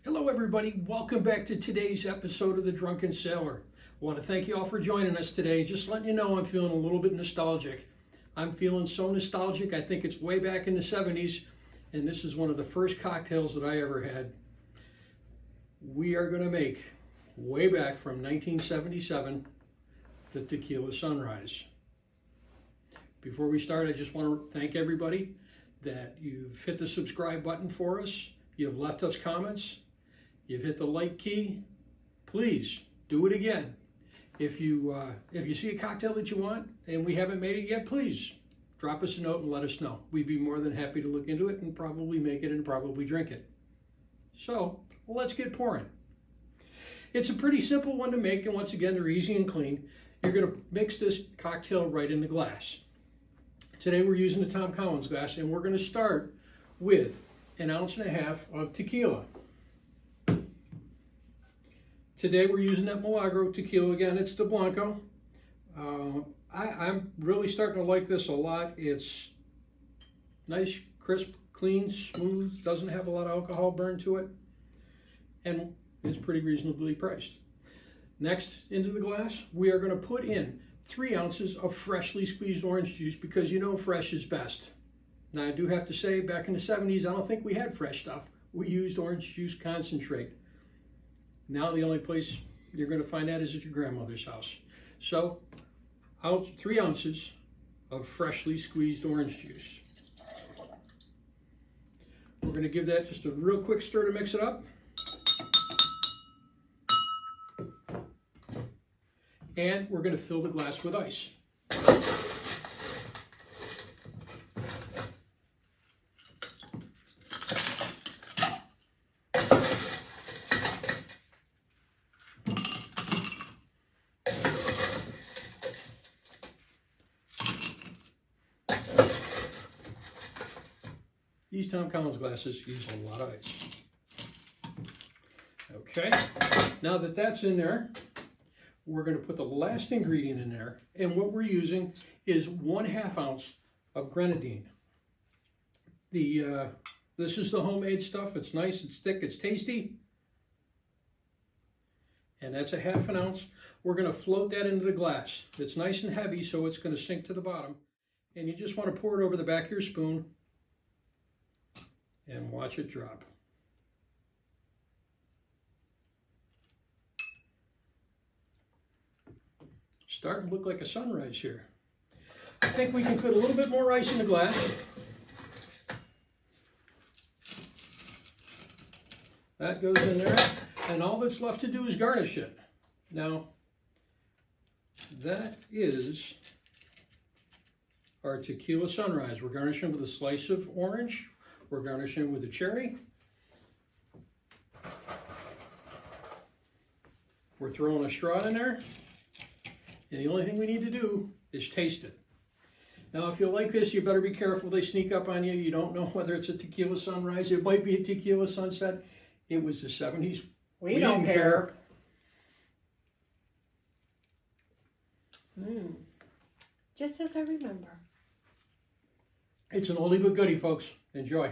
Hello everybody, welcome back to today's episode of the Drunken Sailor. I want to thank you all for joining us today. Just letting you know I'm feeling a little bit nostalgic. I'm feeling so nostalgic, I think it's way back in the 70s, and this is one of the first cocktails that I ever had. We are going to make, way back from 1977, the Tequila Sunrise. Before we start, I just want to thank everybody that you've hit the subscribe button for us, you've left us comments, you've hit the like key. Please do it again. If you see a cocktail that you want and we haven't made it yet, please drop us a note and let us know. We'd be more than happy to look into it and probably make it and probably drink it. So let's get pouring. It's a pretty simple one to make, and once again, they're easy and clean. You're going to mix this cocktail right in the glass. Today we're using the Tom Collins glass, and we're going to start with 1.5 ounces of tequila. Today we're using that Milagro tequila again. It's the Blanco. I'm really starting to like this a lot. It's nice, crisp, clean, smooth, doesn't have a lot of alcohol burn to it, and it's pretty reasonably priced. Next, into the glass, we are going to put in 3 ounces of freshly squeezed orange juice, because you know fresh is best. Now I do have to say, back in the 70s, I don't think we had fresh stuff. We used orange juice concentrate. Now the only place you're going to find that is at your grandmother's house. So 3 ounces of freshly squeezed orange juice. We're going to give that just a real quick stir to mix it up. And we're going to fill the glass with ice. These Tom Collins glasses use a lot of ice. Okay, now that that's in there, we're going to put the last ingredient in there, and what we're using is 1/2 ounce of Grenadine. This is the homemade stuff. It's nice, it's thick, it's tasty, and that's 1/2 ounce. We're going to float that into the glass. It's nice and heavy, so it's going to sink to the bottom, and you just want to pour it over the back of your spoon and watch it drop. Starting to look like a sunrise here. I think we can put a little bit more ice in the glass. That goes in there, and all that's left to do is garnish it. Now, that is our Tequila Sunrise. We're garnishing with a slice of orange. We're garnishing with a cherry. We're throwing a straw in there. And the only thing we need to do is taste it. Now, if you like this, you better be careful. They sneak up on you. You don't know whether it's a Tequila Sunrise. It might be a Tequila Sunset. It was the 70s. We don't care. Just as I remember. It's an oldie but goodie, folks. Enjoy.